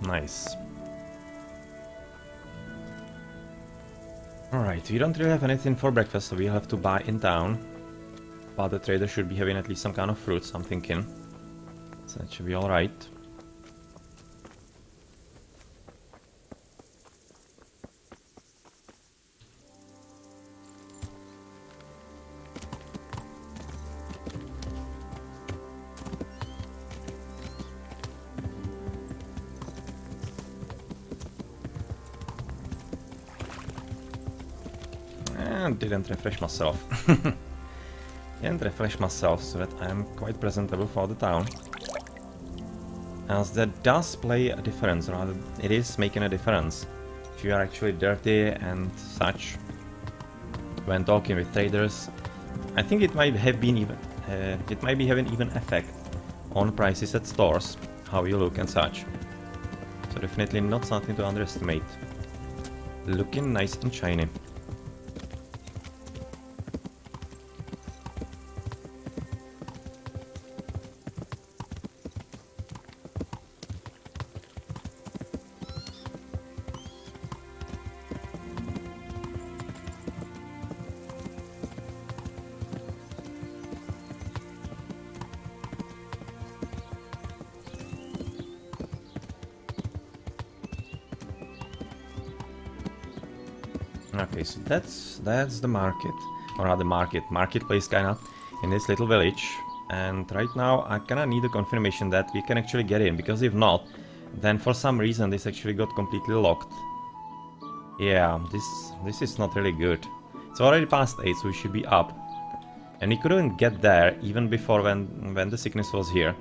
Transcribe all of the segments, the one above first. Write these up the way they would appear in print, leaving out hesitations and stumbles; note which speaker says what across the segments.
Speaker 1: Nice. Alright, we don't really have anything for breakfast, so we'll have to buy in town. But the trader should be having at least some kind of fruits, I'm thinking. So that should be alright. And didn't refresh myself. Didn't refresh myself so that I am quite presentable for the town. As that does play a difference, rather it is making a difference. If you are actually dirty and such when talking with traders, I think it might have been even it might be having even effect on prices at stores, how you look and such. So definitely not something to underestimate. Looking nice and shiny. Okay, so that's the market, or rather marketplace kinda, in this little village. And right now I kinda need a confirmation that we can actually get in, because if not, then for some reason this actually got completely locked. Yeah, this is not really good. It's already past 8, so we should be up. And we couldn't get there even before when the sickness was here.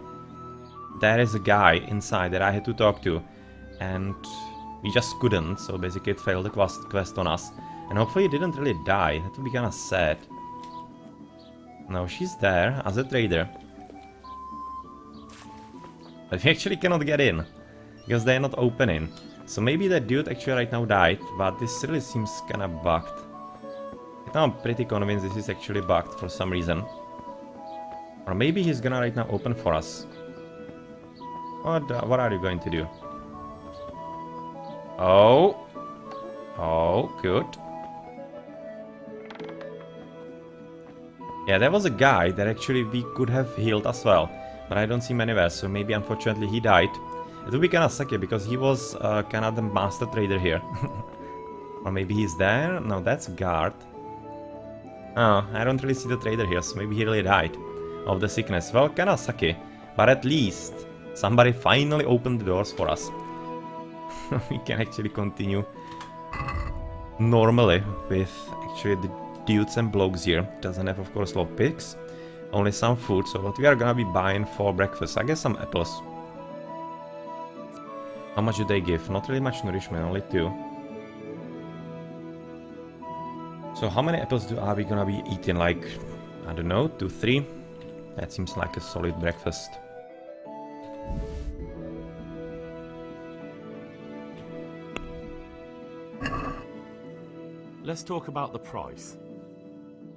Speaker 1: There is a guy inside that I had to talk to, and we just couldn't, so basically it failed the quest on us. And hopefully it didn't really die, that would be kinda sad. No, she's there as a trader. But we actually cannot get in, because they're not opening. So maybe that dude actually right now died, but this really seems kinda bugged. Right now I'm pretty convinced this is actually bugged for some reason. Or maybe he's gonna right now open for us. What are you going to do? Oh. Oh, good. Yeah, there was a guy that actually we could have healed as well. But I don't see him anywhere, so maybe unfortunately he died. It would be kinda sucky because he was kinda the master trader here. Or maybe he's there? No, that's a guard. Oh, I don't really see the trader here, so maybe he really died of the sickness. Well, kinda sucky. But at least somebody finally opened the doors for us. We can actually continue normally with actually the dudes and blokes here. Doesn't have, of course, lockpicks. Only some food, so what we are gonna be buying for breakfast? I guess some apples. How much do they give? Not really much nourishment, only 2. So how many apples are we gonna be eating? Like, I don't know, 2, 3? That seems like a solid breakfast.
Speaker 2: Let's talk about the price.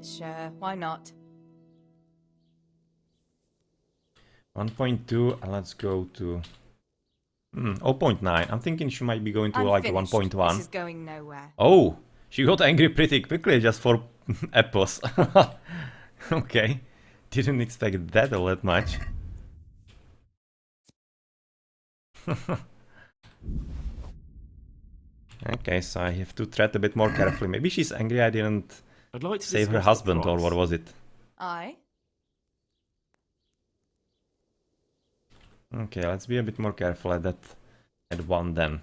Speaker 3: Sure, why not?
Speaker 1: 1.2, and let's go to 0.9. I'm thinking she might be going to like 1.1.
Speaker 3: This is going nowhere.
Speaker 1: Oh, she got angry pretty quickly just for apples. Okay, didn't expect that all that much. Okay, so I have to tread a bit more carefully. Maybe she's angry I didn't
Speaker 2: I'd like to
Speaker 1: save her
Speaker 2: discuss the
Speaker 1: husband, or
Speaker 2: price.
Speaker 1: what was it?
Speaker 3: Aye?
Speaker 1: Okay, let's be a bit more careful at that, at 1 then.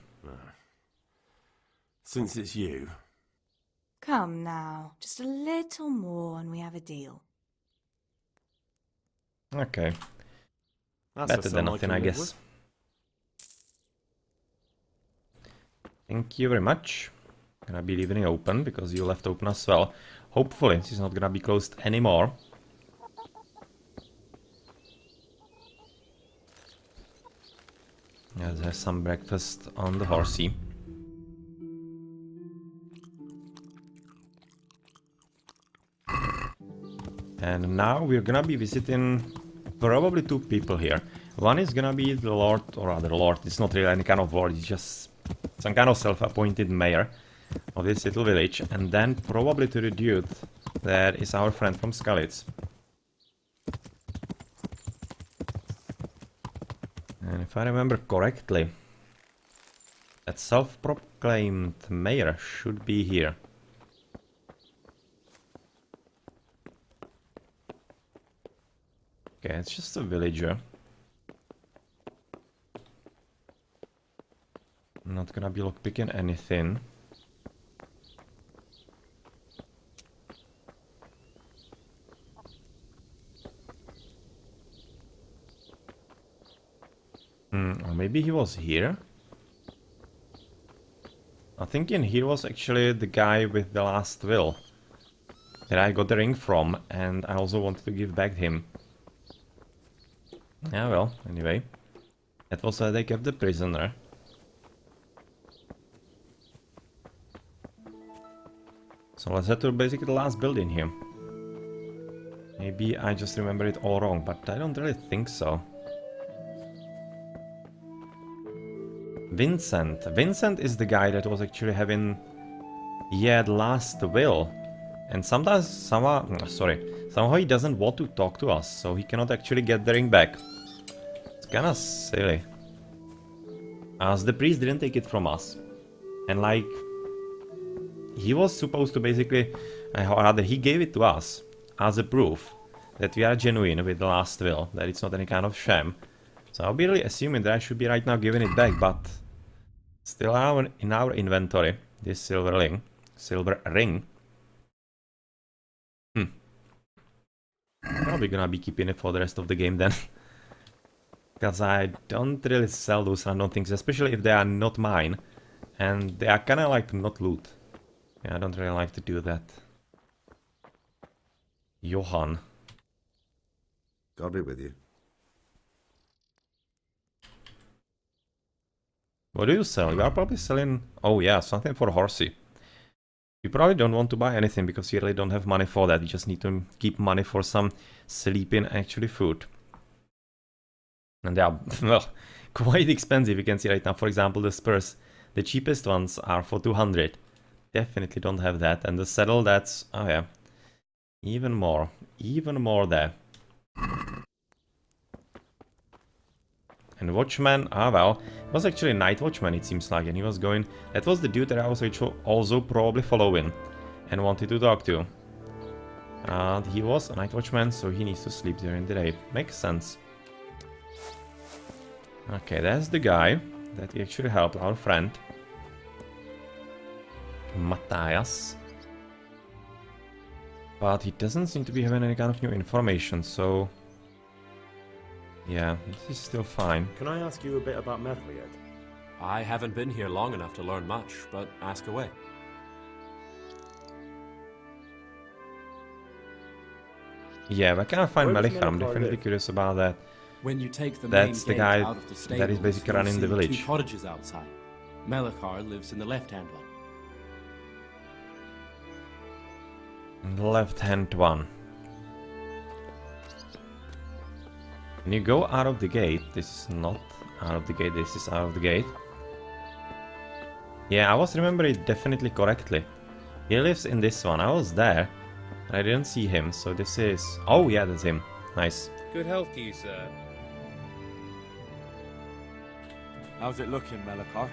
Speaker 2: Since it's you,
Speaker 3: Come now, just a little more and we have a deal.
Speaker 1: Okay,
Speaker 2: that's a
Speaker 1: better
Speaker 2: sum
Speaker 1: than
Speaker 2: I
Speaker 1: nothing,
Speaker 2: can
Speaker 1: I
Speaker 2: live
Speaker 1: guess.
Speaker 2: with.
Speaker 1: Thank you very much. Gonna be leaving it open because you left open as well. Hopefully this is not gonna be closed anymore. Let's have some breakfast on the horsey. And now we're gonna be visiting probably two people here. One is gonna be the Lord, or rather Lord, it's not really any kind of Lord, it's just some kind of self-appointed mayor of this little village. And then probably to the dude that is our friend from Skalitz. And if I remember correctly, that self-proclaimed mayor should be here. Okay, it's just a villager. I'm not gonna be lockpicking anything. Or maybe he was here? I'm thinking he was actually the guy with the last will that I got the ring from, and I also wanted to give back him. Yeah, well, anyway. That was why they kept the prisoner. So let's head to basically the last building here. Maybe I just remember it all wrong, but I don't really think so. Vincent. Vincent is the guy that was actually having... Yeah, the last will. And sometimes, somehow he doesn't want to talk to us, so he cannot actually get the ring back. It's kinda silly. As the priest didn't take it from us. And like... He was supposed to basically... or rather, he gave it to us as a proof that we are genuine with the last will, that it's not any kind of sham. So I'll be really assuming that I should be right now giving it back, but... Still in our inventory, this silver ring. Probably gonna be keeping it for the rest of the game then. Because I don't really sell those random things, especially if they are not mine. And they are kinda like not loot. Yeah, I don't really like to do that. Johan.
Speaker 4: God be with you.
Speaker 1: What do you sell? You are probably selling... Oh yeah, something for Horsey. You probably don't want to buy anything because you really don't have money for that. You just need to keep money for some sleeping actually food. And they are, well, quite expensive. You can see right now, for example, the spurs. The cheapest ones are for 200. Definitely don't have that. And the saddle, that's... Oh yeah. Even more. Even more there. And Watchman, well, it was actually a Night Watchman, it seems like, and he was going... That was the dude that I was also probably following and wanted to talk to. And he was a Night Watchman, so he needs to sleep during the day. Makes sense. Okay, that's the guy that we actually helped, our friend. Matthias. But he doesn't seem to be having any kind of new information, so... Yeah, this is still fine.
Speaker 2: Can I ask you a bit about Merliet?
Speaker 5: I haven't been here long enough to learn much, but ask away.
Speaker 1: Yeah, I can't find
Speaker 2: Where does
Speaker 1: Melichar. I'm
Speaker 2: Melichar
Speaker 1: definitely
Speaker 2: live?
Speaker 1: curious about that.
Speaker 5: When you take the
Speaker 1: That's
Speaker 5: main
Speaker 1: the
Speaker 5: gate
Speaker 1: guy
Speaker 5: out of the
Speaker 1: that is
Speaker 5: stables,
Speaker 1: basically
Speaker 5: you'll
Speaker 1: running the
Speaker 5: see
Speaker 1: village.
Speaker 5: 2 cottages outside. Melichar lives in the left-hand one.
Speaker 1: The left-hand one. When you go out of the gate, this is not out of the gate, this is out of the gate. Yeah, I was remembering it definitely correctly. He lives in this one. I was there, and I didn't see him, so this is... Oh yeah, that's him. Nice.
Speaker 6: Good health to you, sir.
Speaker 7: How's it looking, Melichar?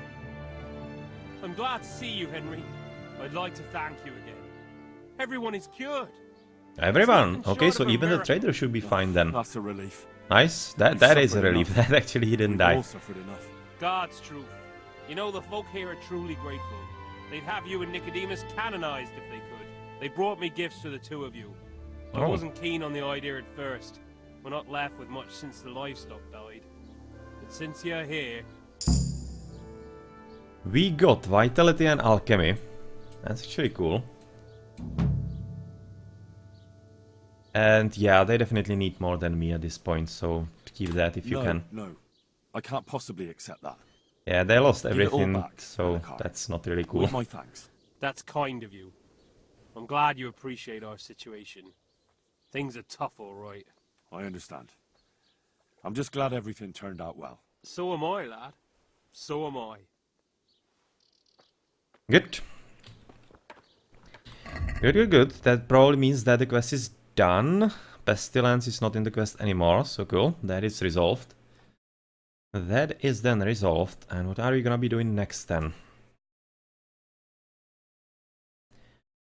Speaker 6: I'm glad to see you, Henry. I'd like to thank you again. Everyone is cured.
Speaker 1: Everyone! Okay, so even the trader should be fine then.
Speaker 7: That's a relief.
Speaker 1: Nice. That is a relief. That actually he didn't
Speaker 7: We've
Speaker 1: die.
Speaker 7: all suffered enough.
Speaker 6: God's truth. You know, the folk here are truly grateful. They'd have you and Nicodemus canonized if they could. They brought me gifts for the two of you. I
Speaker 1: Oh.
Speaker 6: wasn't keen on the idea at first. We're not left with much since the livestock died. But since you're here...
Speaker 1: We got Vitality and Alchemy. That's actually cool. And yeah, they definitely need more than me at this point, so keep that if you can.
Speaker 7: No. I can't possibly accept that.
Speaker 1: Yeah, they lost
Speaker 7: Give it all
Speaker 1: everything,
Speaker 7: back,
Speaker 1: so
Speaker 7: Melichar.
Speaker 1: that's not really cool.
Speaker 7: With my thanks.
Speaker 6: That's kind of you. I'm glad you appreciate our situation. Things are tough, all right.
Speaker 7: I understand. I'm just glad everything turned out well.
Speaker 6: So am I, lad. So am I.
Speaker 1: Good. Good, good, good. That probably means that the quest is done. Pestilence is not in the quest anymore, so cool. That is resolved. That is then resolved. And what are we gonna be doing next then?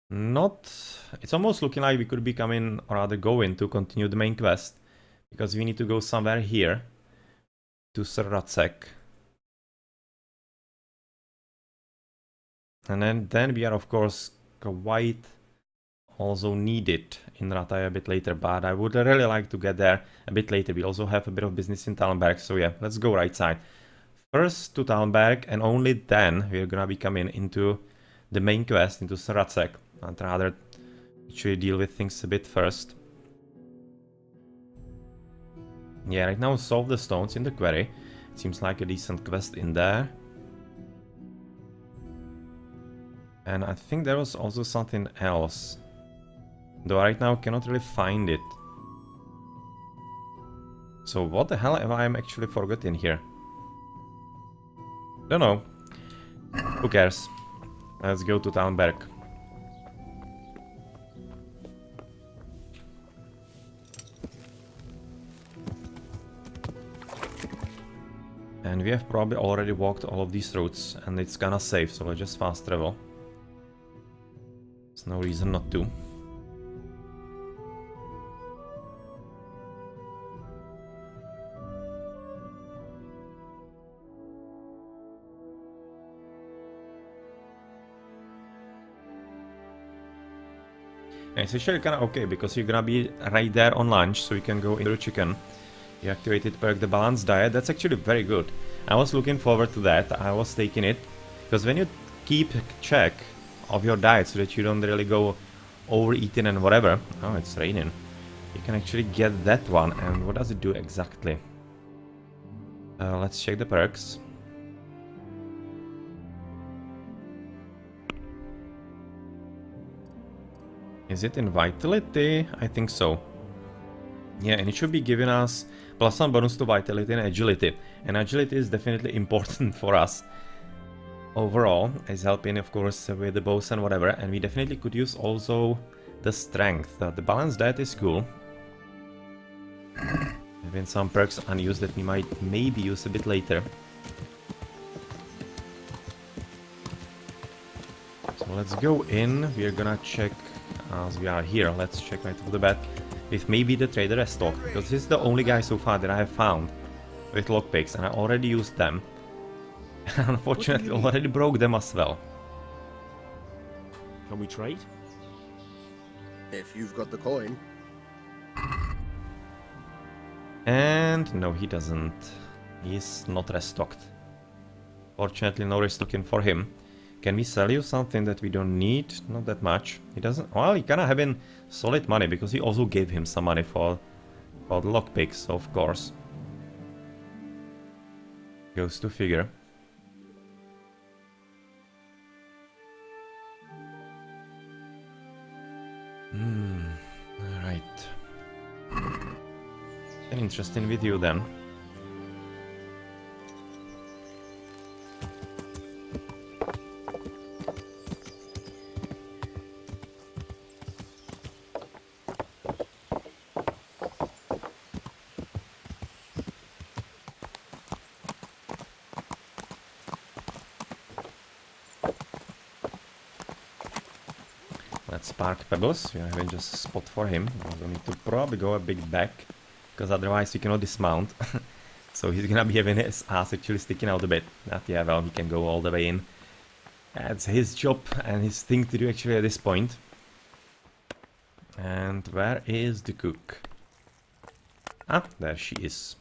Speaker 1: Not... It's almost looking like we could be coming, or rather going to continue the main quest. Because we need to go somewhere here. To Sratsek. And then we are of course quite also needed in Ratai a bit later, but I would really like to get there a bit later. We also have a bit of business in Tallenberg, so yeah, let's go right side. First to Tallenberg, and only then we're gonna be coming into the main quest, into Sratsek. I'd rather actually deal with things a bit first. Yeah, right now solve the stones in the quarry. It seems like a decent quest in there. And I think there was also something else. Though right now I cannot really find it. So what the hell am I actually forgetting here? Don't know. Who cares? Let's go to Tallenberg. And we have probably already walked all of these routes and it's gonna save, so let's just fast travel. There's no reason not to. And it's actually kinda okay because you're gonna be right there on lunch, so you can go into the chicken. You activated perk the balanced diet. That's actually very good. I was looking forward to that. I was taking it because when you keep check of your diet so that you don't really go overeating and whatever. Oh, it's raining. You can actually get that one. And what does it do exactly? Let's check the perks. Is it in vitality? I think so. Yeah, and it should be giving us +1 bonus to vitality and agility. And agility is definitely important for us. Overall, it's helping of course with the bows and whatever. And we definitely could use also the strength. The balanced diet is cool. Having some perks unused that we might maybe use a bit later. So let's go in. We're gonna check as we are here. Let's check right off the bat with maybe the trader restock, because this is the only guy so far that I have found with lockpicks, and I already used them. Unfortunately, already broke them as well.
Speaker 2: Can we trade?
Speaker 4: If you've got the coin.
Speaker 1: And no, he doesn't. He's not restocked. Fortunately, no restocking for him. Can we sell you something that we don't need? Not that much. He doesn't... Well, he kinda having solid money, because we also gave him some money for the lockpicks, of course. Goes to figure. Alright. An interesting video then. Let's park Pebbles. We are having just a spot for him. We need to probably go a bit back, because otherwise we cannot dismount. So he's gonna be having his ass actually sticking out a bit. But yeah, well, he can go all the way in. That's his job and his thing to do actually at this point. And where is the cook? Ah, there she is.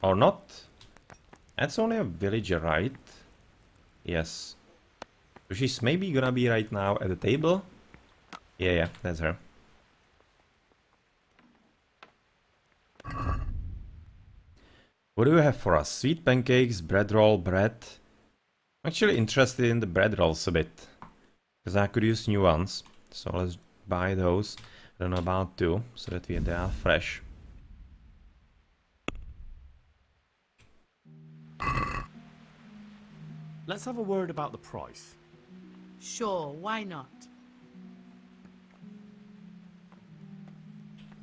Speaker 1: Or not? That's only a villager, right? Yes. So she's maybe gonna be right now at the table. Yeah, that's her. What do you have for us? Sweet pancakes, bread roll, bread. I'm actually interested in the bread rolls a bit, because I could use new ones. So let's buy those. I don't know about two, so that they are fresh.
Speaker 7: Let's have a word about the price.
Speaker 8: Sure, why not?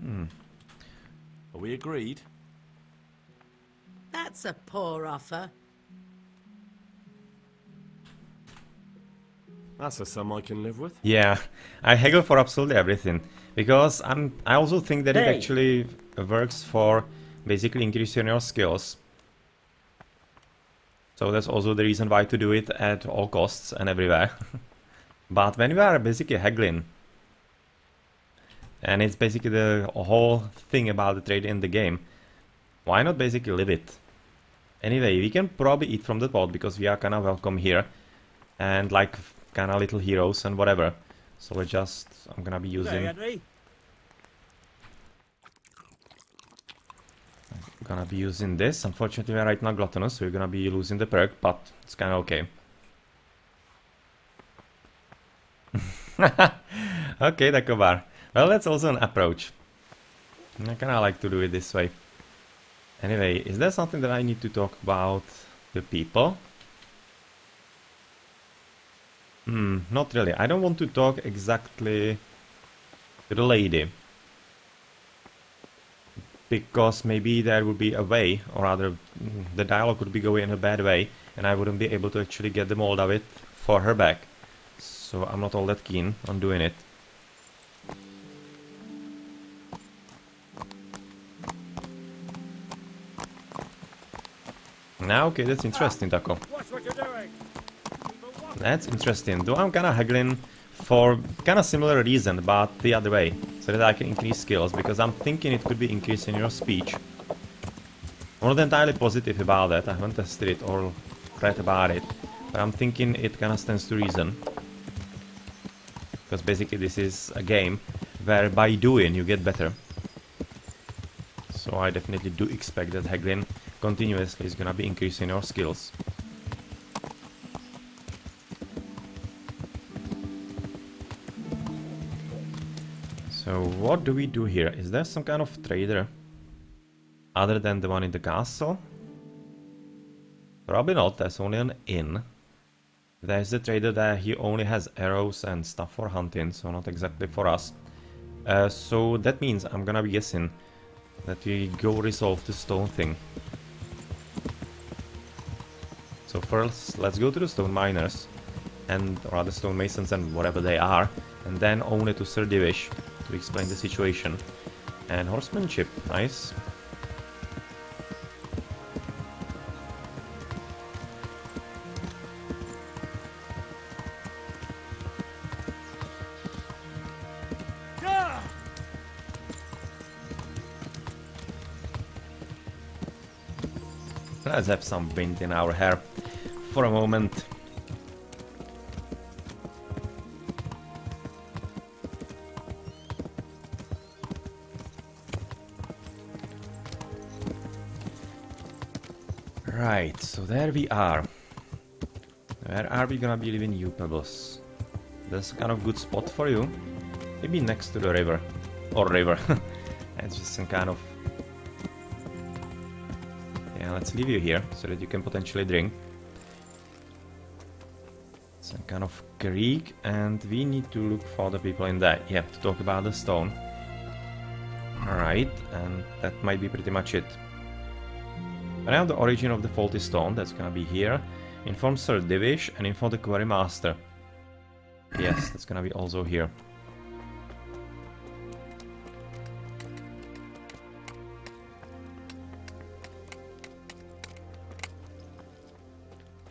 Speaker 5: Are we agreed?
Speaker 8: That's a poor offer.
Speaker 7: That's a sum I can live with.
Speaker 1: Yeah, I haggle for absolutely everything because I also think that it
Speaker 8: Hey.
Speaker 1: actually works for basically increasing your skills. So that's also the reason why to do it at all costs and everywhere. But when you are basically haggling, and it's basically the whole thing about the trade in the game, why not basically live it? Anyway, we can probably eat from the pot because we are kind of welcome here and like kind of little heroes and whatever. So let's just, I'm gonna be using, this. Unfortunately, we're right now gluttonous, so we're gonna be losing the perk, but it's kind of okay. Okay, Dakobar. Well, that's also an approach. I kind of like to do it this way. Anyway, is there something that I need to talk about the people? Not really. I don't want to talk exactly to the lady. Because maybe there would be a way, or rather, the dialogue would be going in a bad way, and I wouldn't be able to actually get the mold of it for her back. So I'm not all that keen on doing it. Now, okay, that's interesting, Taco.
Speaker 2: Watch what you're doing!
Speaker 1: That's interesting. Though I'm kinda haggling for kinda similar reason, but the other way. So that I can increase skills, because I'm thinking it could be increasing your speech. I'm not entirely positive about that. I haven't tested it or read about it. But I'm thinking it kinda stands to reason. Because basically this is a game where by doing you get better. So I definitely do expect that haggling continuously is gonna be increasing your skills. So what do we do here? Is there some kind of trader other than the one in the castle? Probably not, there's only an inn. There's the trader there, he only has arrows and stuff for hunting, so not exactly for us. So that means I'm gonna be guessing that we go resolve the stone thing. So first, let's go to the stone miners, or rather stone masons and whatever they are, and then only to Sir Divish to explain the situation. And horsemanship, nice. Let's have some wind in our hair for a moment. Right, so there we are. Where are we gonna be living, you pebbles? That's kind of good spot for you. Maybe next to the river. Or river. It's just some kind of... Yeah, let's leave you here, so that you can potentially drink. Some kind of creek, and we need to look for the people in there. Yeah, to talk about the stone. Alright, and that might be pretty much it. Find out the origin of the faulty stone, that's gonna be here. Inform Sir Divish and inform the quarry master. Yes, that's gonna be also here.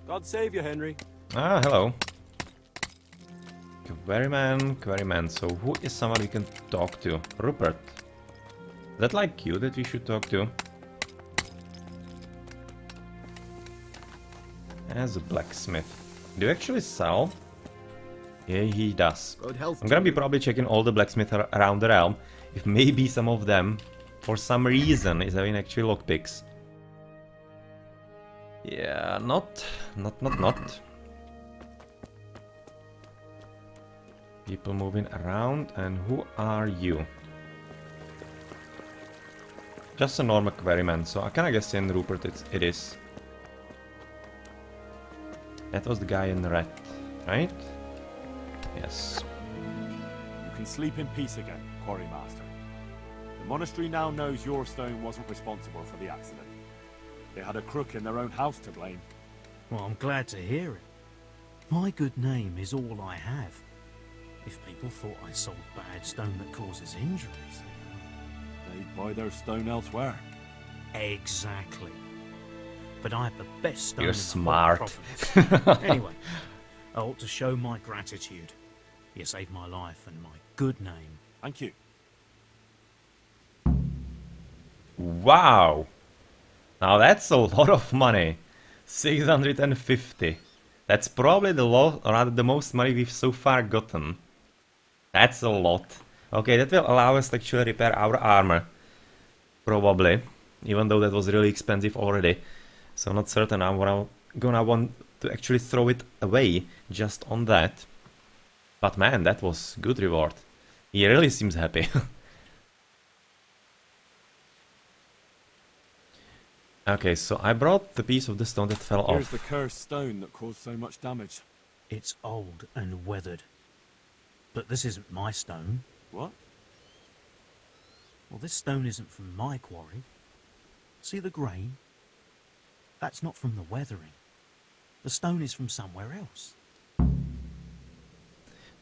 Speaker 5: God save you, Henry.
Speaker 1: Ah, hello. Quarryman. So who is someone we can talk to? Rupert. Is that like you that we should talk to? As a blacksmith. Do you actually sell? Yeah, he does.
Speaker 4: Good health.
Speaker 1: I'm gonna be probably checking all the blacksmiths around the realm. If maybe some of them, for some reason, is having actually lockpicks. Yeah, not. People moving around, and who are you? Just a normal quarryman, so I kinda guess in Rupert it is. That was the guy in red, right? Yes.
Speaker 7: You can sleep in peace again, Quarrymaster. The monastery now knows your stone wasn't responsible for the accident. They had a crook in their own house to blame.
Speaker 9: Well, I'm glad to hear it. My good name is all I have. If people thought I sold bad stone that causes injuries,
Speaker 7: They'd buy their stone elsewhere.
Speaker 9: exactly. But I have the best stone
Speaker 1: You're
Speaker 9: in the whole
Speaker 1: smart.
Speaker 9: province. Anyway, I ought to show my gratitude. You saved my life and my good name.
Speaker 7: Thank you.
Speaker 1: Wow! Now that's a lot of money. 650. That's probably the rather the most money we've so far gotten. That's a lot. Okay, that will allow us to actually repair our armor. Probably. Even though that was really expensive already. So not certain I'm gonna want to actually throw it away just on that. But man, that was good reward. He really seems happy. Okay, so I brought the piece of the stone that fell
Speaker 7: Here's
Speaker 1: off.
Speaker 7: the cursed stone that caused so much damage.
Speaker 9: It's old and weathered. But this isn't my stone.
Speaker 7: What?
Speaker 9: Well, this stone isn't from my quarry. See the grain? That's not from the weathering. The stone is from somewhere else.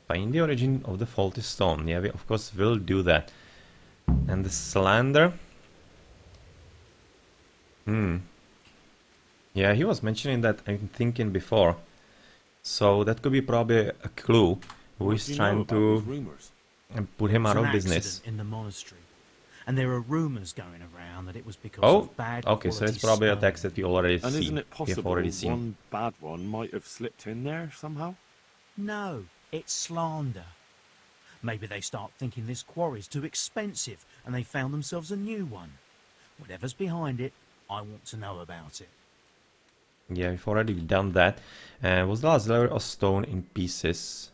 Speaker 1: Find the origin of the faulty stone. Yeah, we of course will do that. And the slander. Yeah, he was mentioning that, I'm thinking, before. So that could be probably a clue who
Speaker 7: What
Speaker 1: is
Speaker 7: do you know
Speaker 1: trying
Speaker 7: about
Speaker 1: to
Speaker 7: these rumors?
Speaker 1: put him
Speaker 9: There
Speaker 1: out
Speaker 9: was
Speaker 1: of
Speaker 9: an
Speaker 1: business.
Speaker 9: accident in the monastery, and there are rumors going around that it was because
Speaker 1: Oh,
Speaker 9: of bad
Speaker 1: okay, so
Speaker 9: quality
Speaker 1: it's probably a
Speaker 9: stone.
Speaker 1: text that we already
Speaker 7: And
Speaker 1: see.
Speaker 7: isn't it
Speaker 1: We have
Speaker 7: possible
Speaker 1: already seen.
Speaker 7: one bad one might have slipped in there somehow?
Speaker 9: No, it's slander. Maybe they start thinking this quarry's too expensive, and they found themselves a new one. Whatever's behind it, I want to know about it.
Speaker 1: Yeah, we've already done that. Was the last layer of stone in pieces?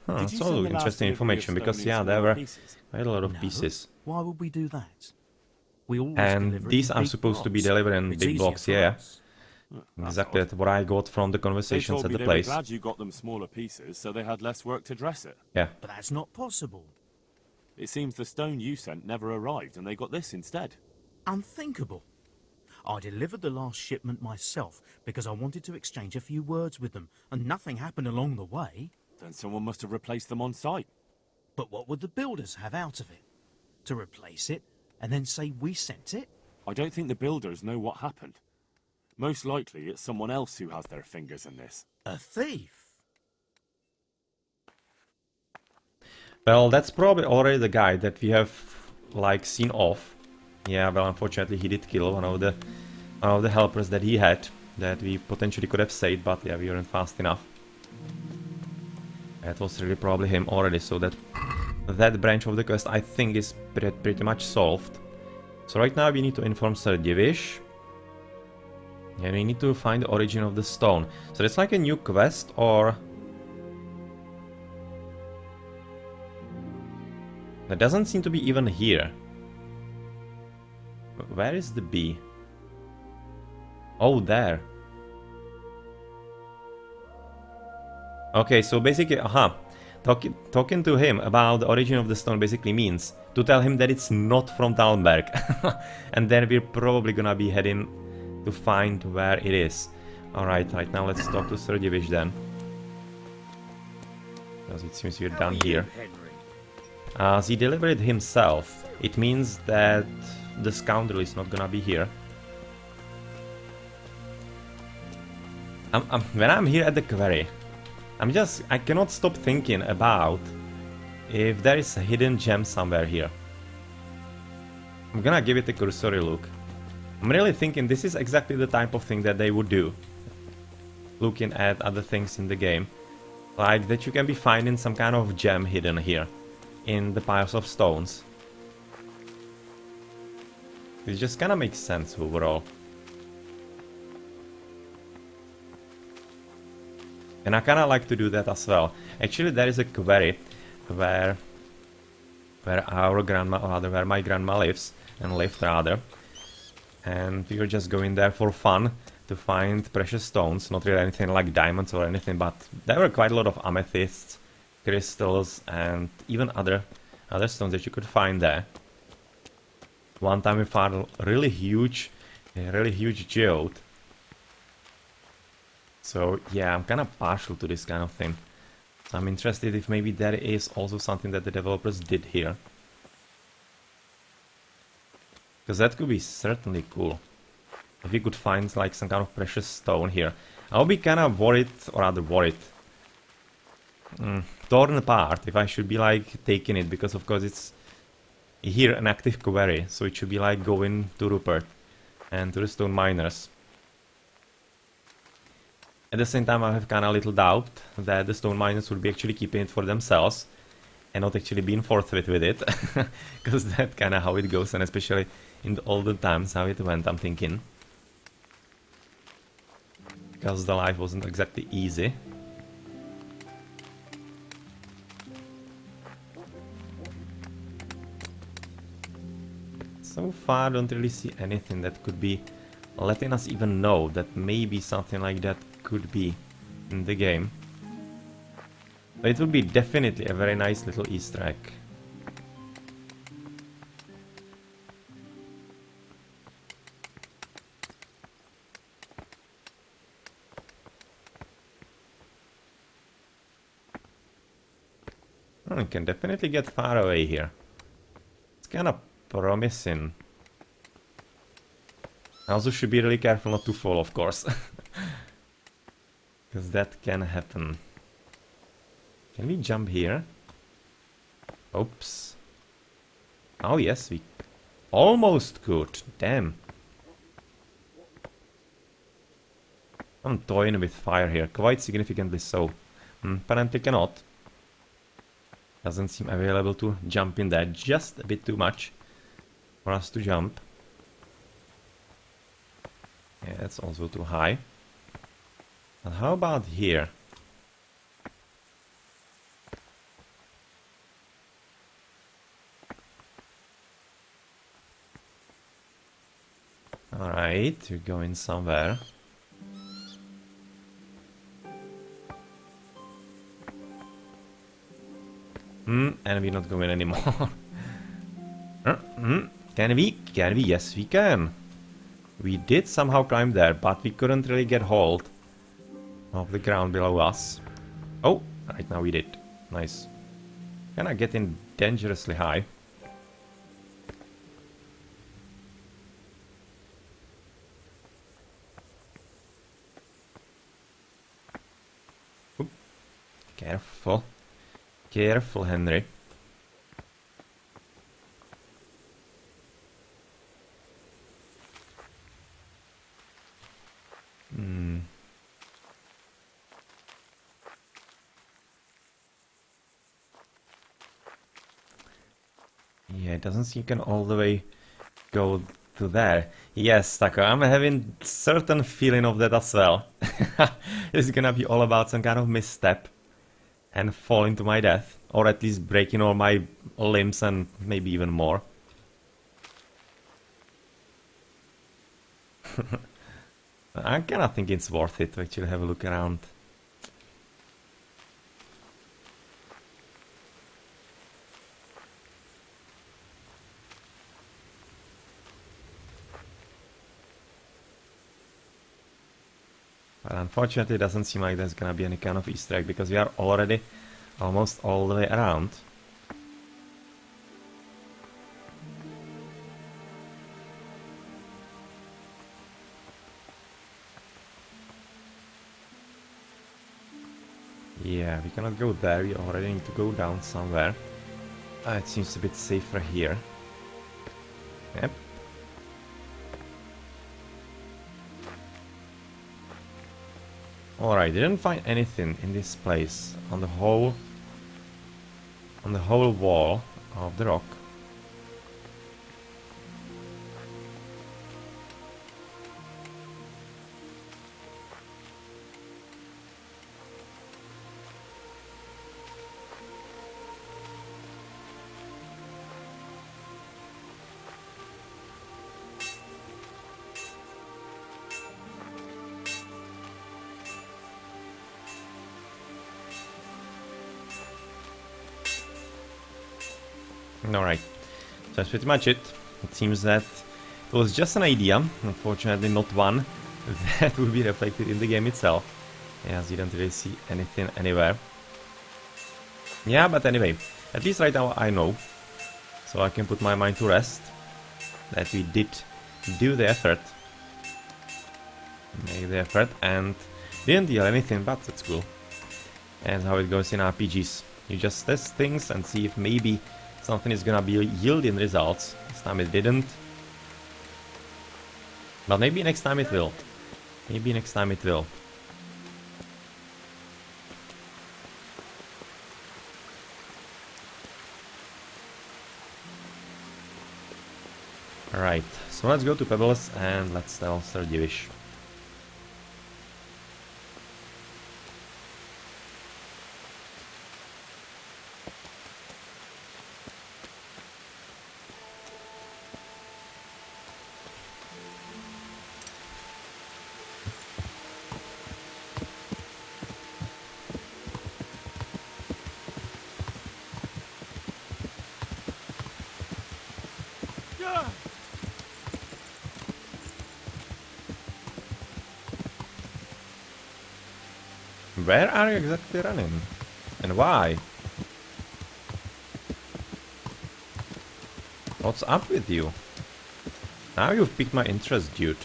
Speaker 1: Huh,
Speaker 7: Did
Speaker 1: that's
Speaker 7: you send
Speaker 1: all
Speaker 7: the last
Speaker 1: interesting
Speaker 7: delivery of
Speaker 1: information,
Speaker 7: stone
Speaker 1: because
Speaker 7: in
Speaker 1: yeah, there
Speaker 7: smaller
Speaker 1: were
Speaker 7: pieces?
Speaker 1: quite a lot of
Speaker 9: No,
Speaker 1: pieces.
Speaker 9: Why would we do that? We always
Speaker 1: And
Speaker 9: deliver it
Speaker 1: these
Speaker 9: in
Speaker 1: are
Speaker 9: big
Speaker 1: supposed to be
Speaker 9: blocks.
Speaker 1: delivered in
Speaker 9: It's
Speaker 1: big
Speaker 9: easier
Speaker 1: blocks,
Speaker 9: for
Speaker 1: yeah.
Speaker 9: us.
Speaker 7: That's
Speaker 1: Exactly
Speaker 7: odd.
Speaker 1: what I got from the
Speaker 7: They
Speaker 1: conversations
Speaker 7: told
Speaker 1: at
Speaker 7: me
Speaker 1: the
Speaker 7: they were
Speaker 1: place.
Speaker 7: glad you got them smaller pieces, so they had less work to dress it.
Speaker 1: Yeah.
Speaker 9: But that's not possible.
Speaker 7: It seems the stone you sent never arrived, and they got this instead.
Speaker 9: Unthinkable. I delivered the last shipment myself because I wanted to exchange a few words with them, and nothing happened along the way.
Speaker 7: Then someone must have replaced them on site.
Speaker 9: But what would the builders have out of it? To replace it and then say we sent it?
Speaker 7: I don't think the builders know what happened. Most likely it's someone else who has their fingers in this.
Speaker 9: A thief?
Speaker 1: Well, that's probably already the guy that we have, like, seen off. Yeah, well, unfortunately he did kill one of the helpers that he had, that we potentially could have saved, but yeah, we weren't fast enough. That was really probably him already, so that branch of the quest I think is pretty much solved. So right now we need to inform Sir Divish. And we need to find the origin of the stone. So it's like a new quest, or... That doesn't seem to be even here. Where is the bee? Oh, there. Okay, so basically, talking to him about the origin of the stone basically means to tell him that it's not from Talmberg. And then we're probably gonna be heading to find where it is. Alright, right now let's talk to Sir Divish then. Because it seems we're down here. As he delivered it himself, it means that the scoundrel is not gonna be here. When I'm here at the quarry, I cannot stop thinking about if there is a hidden gem somewhere here. I'm gonna give it a cursory look. I'm really thinking this is exactly the type of thing that they would do. Looking at other things in the game. Like that you can be finding some kind of gem hidden here. In the piles of stones. It just kinda makes sense overall. And I kinda like to do that as well. Actually, there is a quarry where our grandma, or rather where my grandma lives, and lived rather. And we were just going there for fun to find precious stones, not really anything like diamonds or anything, but there were quite a lot of amethysts, crystals, and even other stones that you could find there. One time we found a really huge geode. So yeah, I'm kind of partial to this kind of thing. So I'm interested if maybe there is also something that the developers did here. Because that could be certainly cool. If we could find like some kind of precious stone here. I'll be kind of worried, or rather worried. Torn apart if I should be like taking it, because of course it's here an active quarry, so it should be like going to Rupert and to the stone miners. At the same time, I have kind of little doubt that the stone miners would be actually keeping it for themselves and not actually being forthwith with it, because that's kind of how it goes, and especially in the olden times how it went, I'm thinking. Because the life wasn't exactly easy. So far, I don't really see anything that could be letting us even know that maybe something like that could be in the game. But it would be definitely a very nice little Easter egg. Oh, we can definitely get far away here. It's kind of promising. I also should be really careful not to fall, of course. Because that can happen. Can we jump here? Oops. Oh yes, we almost could. Damn. I'm toying with fire here, quite significantly so. Apparently cannot. Doesn't seem available to jump in there, just a bit too much for us to jump. Yeah, that's also too high. And how about here? Alright, you're going somewhere. And we're not going anymore. Can we? Can we? Yes, we can. We did somehow climb there, but we couldn't really get hold of the ground below us. Oh, right now we did. Nice. Kinda getting dangerously high. Oop. Careful. Careful, Henry. Yeah, it doesn't seem you can all the way go to there. Yes, Taco, I'm having certain feeling of that as well. It's gonna be all about some kind of misstep and falling to my death, or at least breaking all my limbs and maybe even more. I kinda think it's worth it to actually have a look around. But unfortunately, it doesn't seem like there's gonna be any kind of Easter egg, because we are already almost all the way around. Yeah, we cannot go there, we already need to go down somewhere. It seems a bit safer here. Yep. Alright, didn't find anything in this place on the whole wall of the rock. Alright, so that's pretty much it. It seems that it was just an idea, unfortunately not one that will be reflected in the game itself. As you don't really see anything anywhere. Yeah, but anyway, at least right now I know. So I can put my mind to rest that we did do the effort. Make the effort and didn't deal anything, but that's cool. And how it goes in RPGs. You just test things and see if maybe something is gonna be yielding results. This time it didn't. But maybe next time it will. Maybe next time it will. Alright, so let's go to Pebbles and let's tell Sir Divish. Where are you exactly running? And why? What's up with you? Now you've piqued my interest, dude.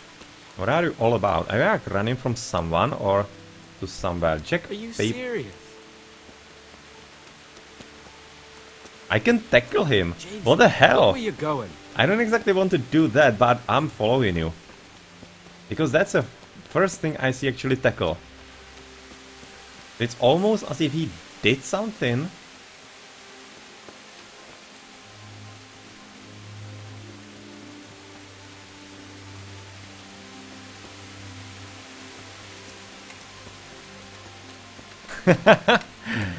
Speaker 1: What are you all about? Are you like running from someone or to somewhere? Check.
Speaker 6: Are you serious?
Speaker 1: I can tackle him. What the hell?
Speaker 6: Where are you going?
Speaker 1: I don't exactly want to do that, but I'm following you. Because that's the first thing I see actually tackle. It's almost as if he did something.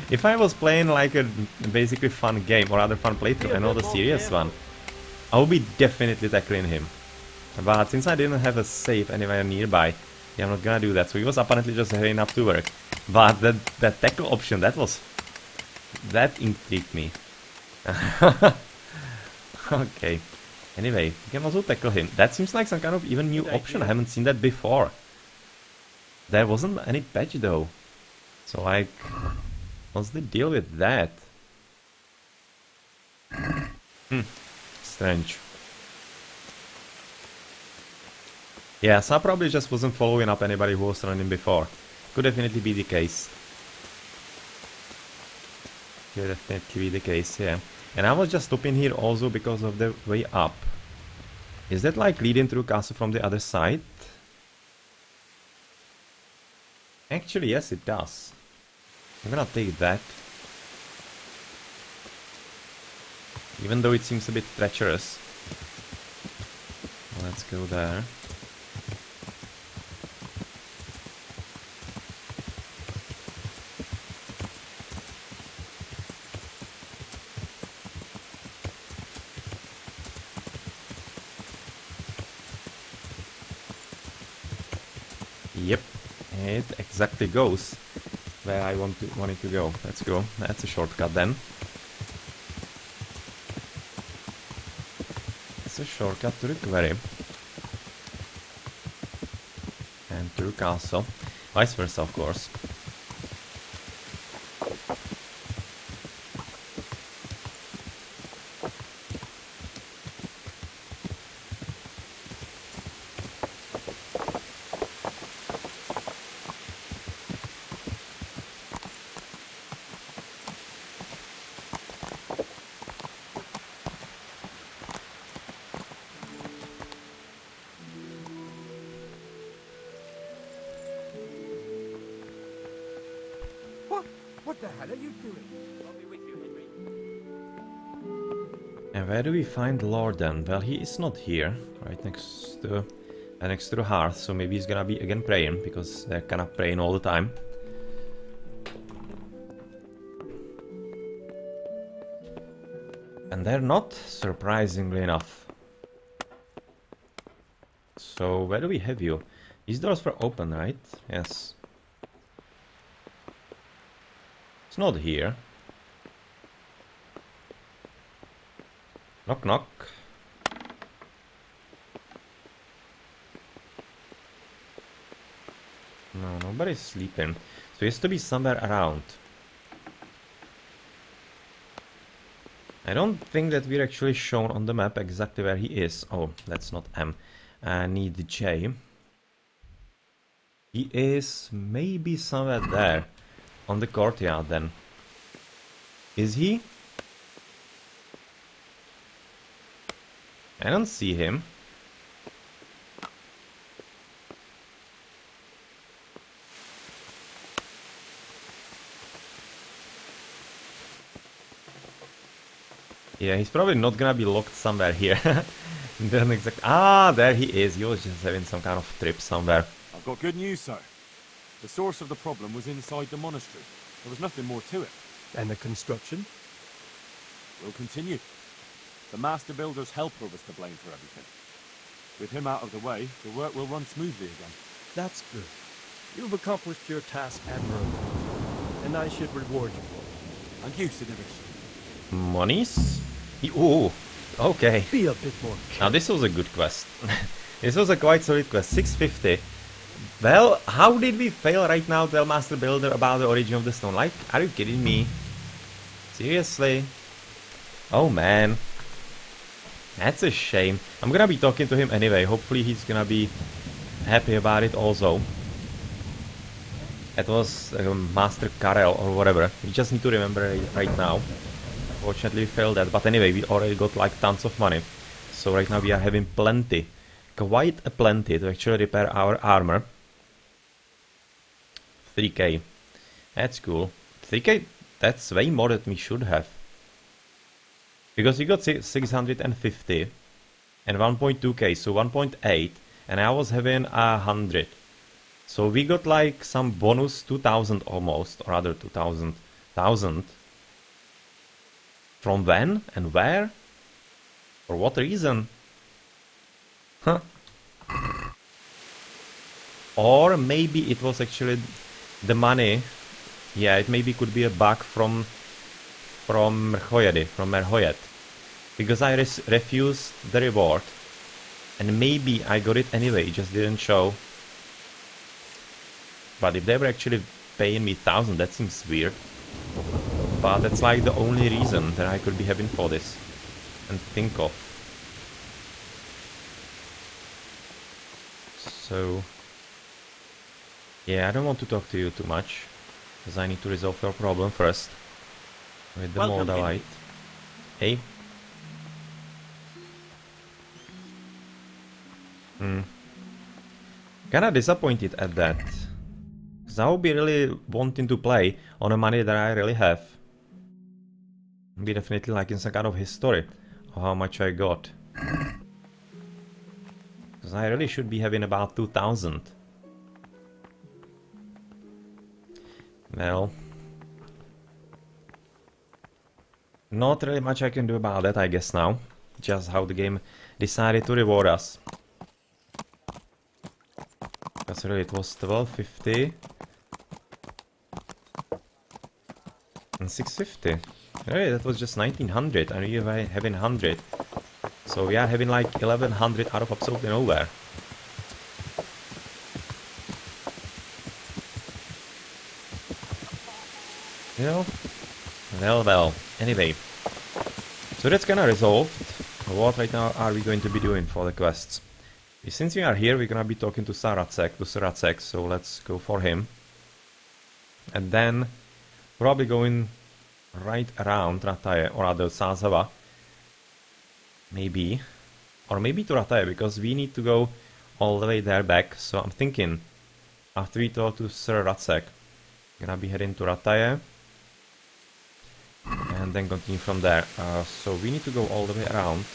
Speaker 1: If I was playing like a basically fun game or other fun playthrough and not a serious one, I would be definitely tackling him. But since I didn't have a save anywhere nearby, yeah, I'm not gonna do that. So he was apparently just heading up to work. But that tackle option, that intrigued me. Okay. Anyway, you can also tackle him. That seems like some kind of even new option. I haven't seen that before. There wasn't any patch though. So like, what's the deal with that? Strange. Yeah, so I probably just wasn't following up anybody who was running before. Could definitely be the case. Could definitely be the case, yeah. And I was just stopping here also because of the way up. Is that like leading through castle from the other side? Actually, yes, it does. I'm gonna take that. Even though it seems a bit treacherous. Let's go there. Yep, it exactly goes where I want it to go. Let's go. That's a shortcut then. It's a shortcut to the quarry. And to the castle. Vice versa, of course.
Speaker 6: What the hell are you doing? I'll be with you, Henry.
Speaker 1: And where do we find Lorden? Well, he is not here. Right next to the hearth, so maybe he's gonna be again praying, because they're kinda praying all the time. And they're not, surprisingly enough. So, where do we have you? These doors were open, right? Yes. It's not here. Knock knock. No, nobody's sleeping. So he has to be somewhere around. I don't think that we're actually shown on the map exactly where he is. Oh, that's not M. I need J. He is maybe somewhere there. On the courtyard then. Is he? I don't see him. Yeah, he's probably not gonna be locked somewhere here. Then exact. Ah, there he is. He was just having some kind of trip somewhere.
Speaker 7: I've got good news, sir. The source of the problem was inside the monastery. There was nothing more to it.
Speaker 2: And the construction?
Speaker 7: We'll continue. The master builder's helper was to blame for everything. With him out of the way, the work will run smoothly again.
Speaker 2: That's good. You've accomplished your task admirably, and I should reward you for it.
Speaker 7: Thank you, Sidivich.
Speaker 1: Monies? Oh, okay.
Speaker 2: Be a bit more
Speaker 1: Now this was a good quest. This was a quite solid quest. 650. Well, how did we fail right now to tell Master Builder about the origin of the stone? Like, are you kidding me? Seriously? Oh man. That's a shame. I'm gonna be talking to him anyway. Hopefully he's gonna be happy about it also. That was Master Karel or whatever. We just need to remember it right now. Fortunately we failed that, but anyway, we already got like tons of money. So right now we are having plenty. Quite a plenty to actually repair our armor. 3k. That's cool. 3k, that's way more than we should have. Because we got 650 and 1.2k, so 1.8, and I was having 100. So we got like some bonus 2000 almost, or rather 2000. From when and where? For what reason? Huh? Or maybe it was actually the money. Yeah, it maybe could be a bug from Merhoyed. Because I refused the reward. And maybe I got it anyway, it just didn't show. But if they were actually paying me 1000, that seems weird. But that's like the only reason that I could be having for this. And think of. So... yeah, I don't want to talk to you too much. Because I need to resolve your problem first. With the Moldavite. Hey. Kinda disappointed at that. Because I will be really wanting to play on the money that I really have. Be definitely like in some kind of history of how much I got. Because I really should be having about 2000. Well, not really much I can do about that, I guess now. Just how the game decided to reward us. Because really it was 1250 and 650. Really, that was just 1900 and we were having 100. So we are having like 1100 out of absolutely nowhere. You know? Well. Anyway. So that's kinda resolved. What right now are we going to be doing for the quests? Since we are here, we're gonna be talking to Saracek, so let's go for him. And then probably going right around Rataye, or rather Sazava. Maybe. Or maybe to Rataye, because we need to go all the way there back. So I'm thinking, after we talk to Sir Racek, gonna be heading to Rataye. And then continue from there. So we need to go all the way around.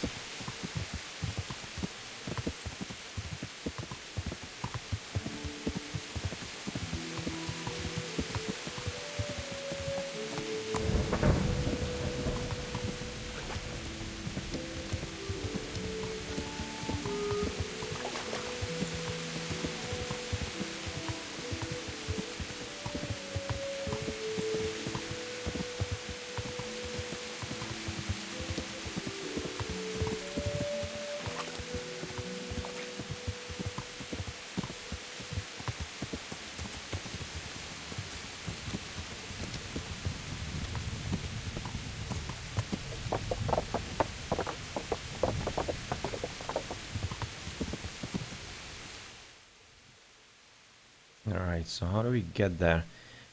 Speaker 1: Alright, so how do we get there?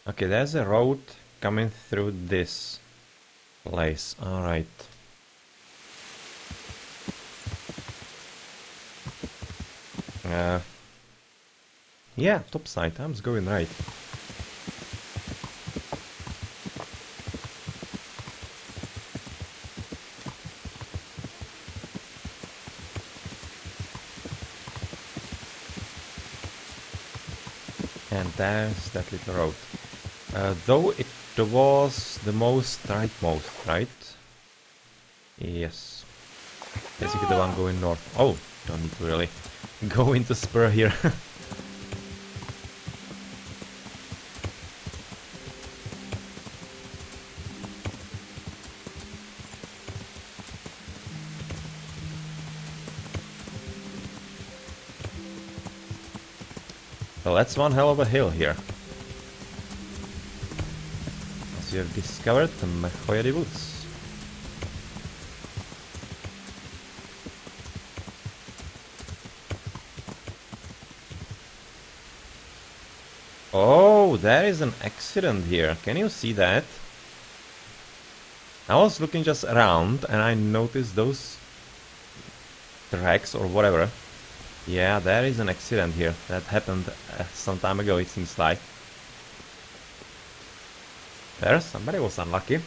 Speaker 1: Okay, there's a road coming through this place. Alright. Yeah, top side, I'm going right. And there's that little road. Though it was the most rightmost, right? Yes. Basically the one going north. Oh, don't need to really go into spur here. So that's one hell of a hill here. As you have discovered the Mechoyadi Woods. Oh, there is an accident here. Can you see that? I was looking just around and I noticed those tracks or whatever. Yeah, there is an accident here. That happened some time ago, it seems like. There, somebody was unlucky.